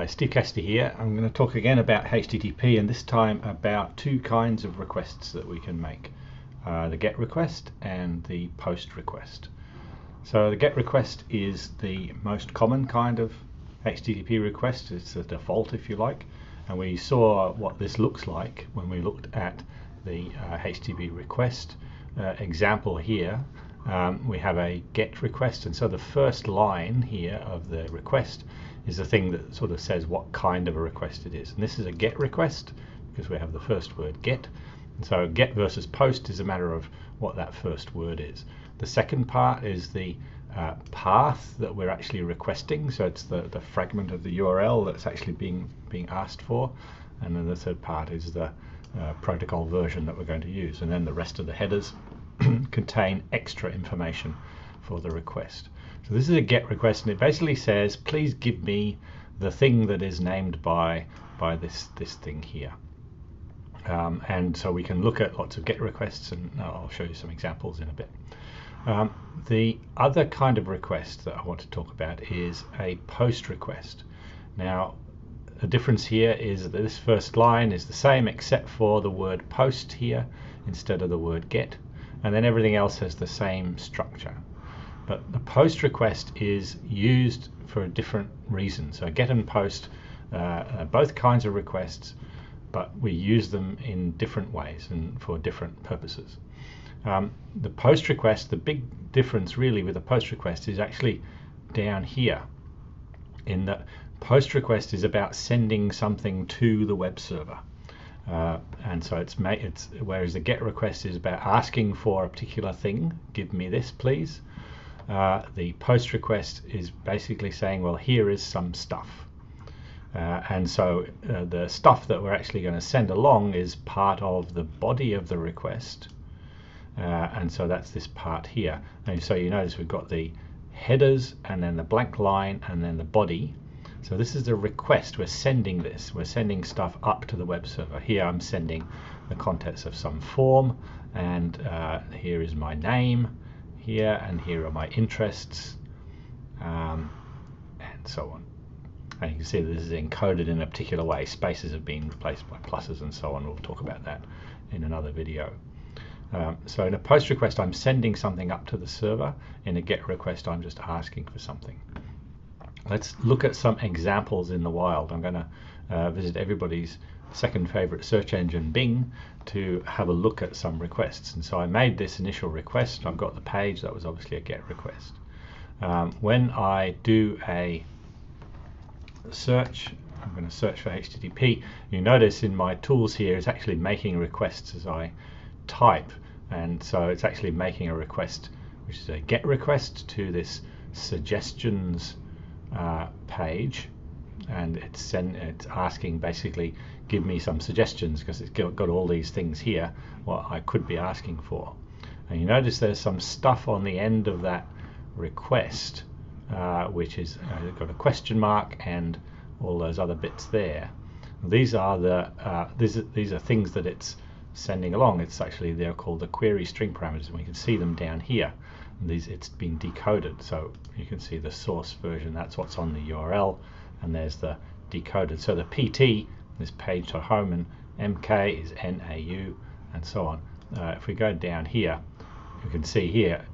Steve Cassidy here. I'm going to talk again about HTTP, and this time about two kinds of requests that we can make. The GET request and the POST request. So the GET request is the most common kind of HTTP request. It's the default, if you like, and we saw what this looks like when we looked at the HTTP request example here. We have a GET request, and so the first line here of the request is the thing that sort of says what kind of a request it is. And this is a GET request because we have the first word GET. And so GET versus POST is a matter of what that first word is. The second part is the path that we're actually requesting. So it's the fragment of the URL that's actually being asked for. And then the third part is the protocol version that we're going to use. And then the rest of the headers contain extra information for the request. So this is a GET request, and it basically says, please give me the thing that is named by this thing here. And so we can look at lots of GET requests, and I'll show you some examples in a bit. The other kind of request that I want to talk about is a POST request. Now, the difference here is that this first line is the same except for the word POST here instead of the word GET, and then everything else has the same structure. But the POST request is used for a different reason. So GET and POST are both kinds of requests, but we use them in different ways and for different purposes. The POST request, the big difference really with the POST request is actually down here, in that POST request is about sending something to the web server. And so whereas the GET request is about asking for a particular thing, give me this please. The POST request is basically saying, well, here is some stuff. And so the stuff that we're actually going to send along is part of the body of the request. And so that's this part here. And so you notice we've got the headers and then the blank line and then the body. So this is the request. We're sending this. We're sending stuff up to the web server. Here I'm sending the contents of some form, and here is my name here, and here are my interests, and so on. And you can see that this is encoded in a particular way. Spaces have been replaced by pluses and so on. We'll talk about that in another video. So in a POST request, I'm sending something up to the server. In a GET request, I'm just asking for something. Let's look at some examples in the wild. I'm going to visit everybody's second favorite search engine, Bing, to have a look at some requests. And so I made this initial request. I've got the page. That was obviously a GET request. When I do a search, I'm going to search for HTTP. You notice in my tools here it's actually making requests as I type, and so it's actually making a request which is a GET request to this suggestions page, and it's asking basically give me some suggestions because it's got all these things here what I could be asking for. And you notice there's some stuff on the end of that request which is got a question mark and all those other bits there. These are these are things that it's sending along. It's actually, they're called the query string parameters, and we can see them down here. And it's been decoded, so you can see the source version, that's what's on the URL, and there's the decoded. So the PT is page to home, and MK is NAU, and so on. If we go down here, you can see here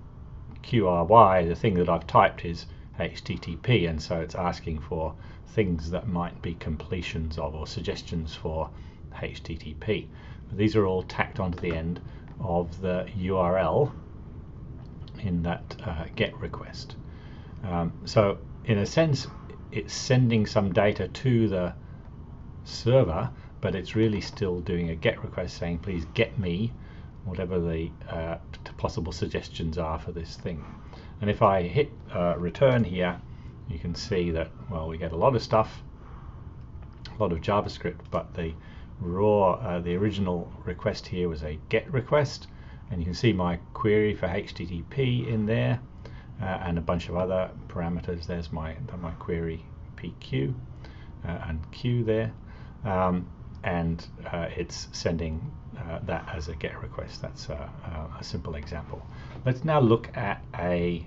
QRY, the thing that I've typed is HTTP, and so it's asking for things that might be completions of or suggestions for HTTP. But these are all tacked onto the end of the URL in that GET request. So in a sense it's sending some data to the server, but it's really still doing a GET request saying please get me whatever the possible suggestions are for this thing. And if I hit return here, you can see that, well, we get a lot of stuff, a lot of JavaScript, but the raw, the original request here was a GET request, and you can see my query for HTTP in there, and a bunch of other parameters. There's my query PQ and Q there, and it's sending that as a GET request. That's a simple example. Let's now look at a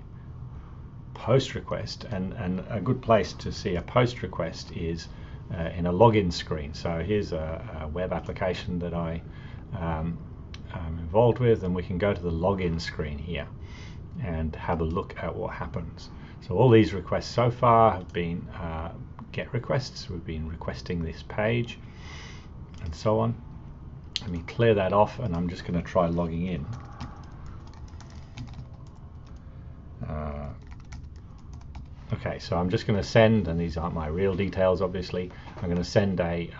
POST request, and a good place to see a POST request is in a login screen. So here's a web application that I am involved with, and we can go to the login screen here and have a look at what happens. So all these requests so far have been GET requests. We've been requesting this page and so on. Let me clear that off, and I'm just going to try logging in. Okay, so I'm just going to send, and these aren't my real details obviously, I'm going to send a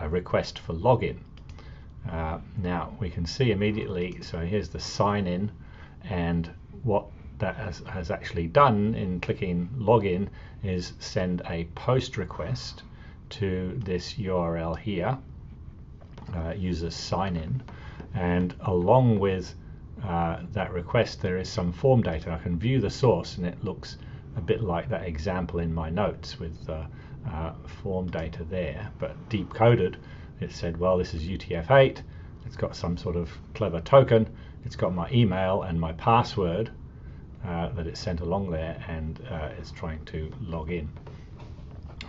request for login. Now we can see immediately, so here's the sign in, and what that has actually done in clicking login is send a post request to this URL here, user sign in, and along with that request there is some form data. I can view the source, and it looks a bit like that example in my notes with form data there, but deep coded. It said, well, this is UTF-8, it's got some sort of clever token, it's got my email and my password that it sent along there, and it's trying to log in.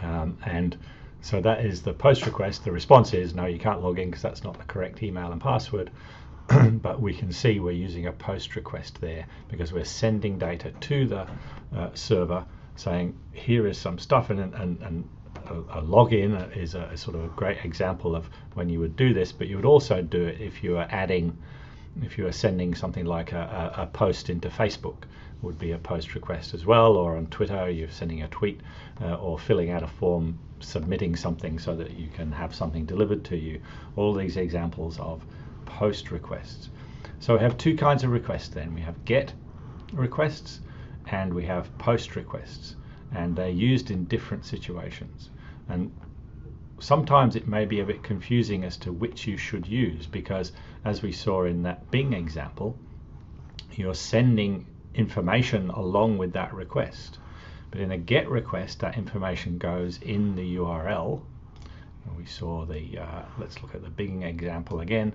And so that is the post request. The response is, no, you can't log in because that's not the correct email and password. But we can see we're using a post request there because we're sending data to the server saying, here is some stuff, and a login is a sort of a great example of when you would do this, but you would also do it if you are sending something like a post into Facebook, would be a post request as well, or on Twitter you're sending a tweet, or filling out a form, submitting something so that you can have something delivered to you. All these examples of post requests. So we have two kinds of requests then. We have GET requests and we have post requests, and they're used in different situations. And sometimes it may be a bit confusing as to which you should use, because as we saw in that Bing example, you're sending information along with that request. But in a GET request, that information goes in the URL. We saw the, let's look at the Bing example again.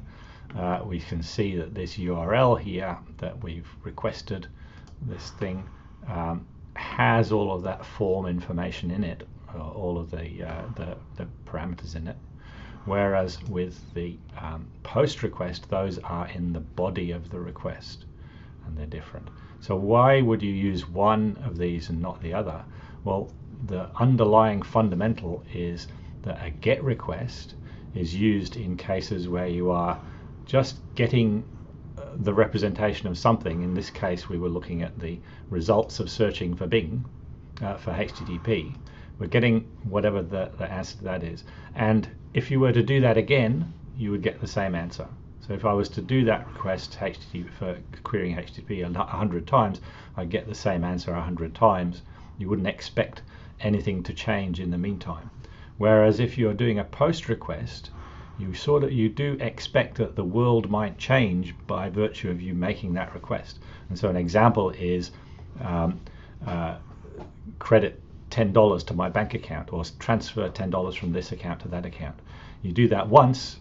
We can see that this URL here that we've requested, this thing, has all of that form information in it, all of the parameters in it. Whereas with the post request, those are in the body of the request, and they're different. So why would you use one of these and not the other? Well, the underlying fundamental is that a GET request is used in cases where you are just getting the representation of something. In this case, we were looking at the results of searching for Bing, for HTTP. We're getting whatever the answer to that is. And if you were to do that again, you would get the same answer. So if I was to do that request HTTP for querying HTTP 100 times, I'd get the same answer 100 times. You wouldn't expect anything to change in the meantime. Whereas if you're doing a post request, you do expect that the world might change by virtue of you making that request. And so an example is credit $10 to my bank account, or transfer $10 from this account to that account. You do that once,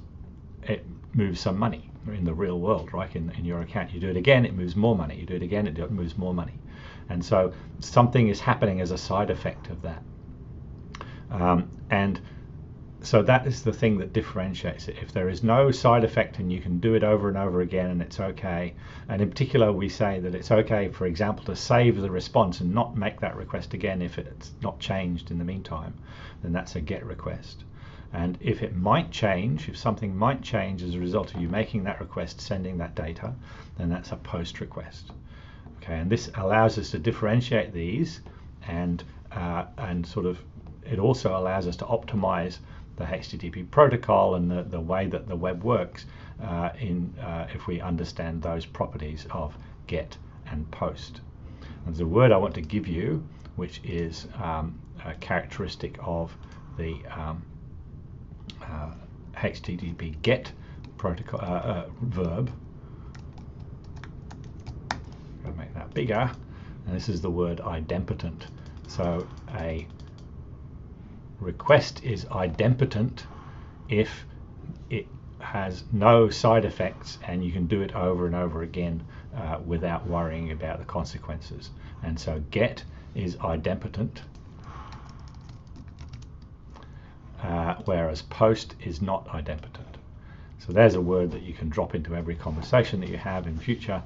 it moves some money in the real world, right? In your account. You do it again, it moves more money. You do it again, it moves more money. And so something is happening as a side effect of that. And so that is the thing that differentiates it. If there is no side effect and you can do it over and over again and it's okay, and in particular we say that it's okay, for example, to save the response and not make that request again if it's not changed in the meantime, then that's a GET request. And if it might change, if something might change as a result of you making that request, sending that data, then that's a post request. Okay, and this allows us to differentiate these, and sort of it also allows us to optimize the HTTP protocol and the way that the web works if we understand those properties of GET and POST. And there's a word I want to give you, which is a characteristic of the HTTP GET protocol verb. I'm going to make that bigger, and this is the word idempotent. So a request is idempotent if it has no side effects and you can do it over and over again without worrying about the consequences. And so GET is idempotent whereas post is not idempotent. So there's a word that you can drop into every conversation that you have in future,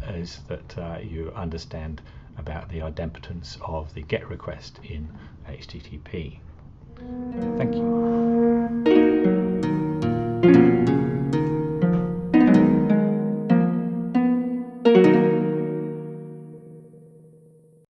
is that you understand about the idempotence of the GET request in HTTP. Thank you.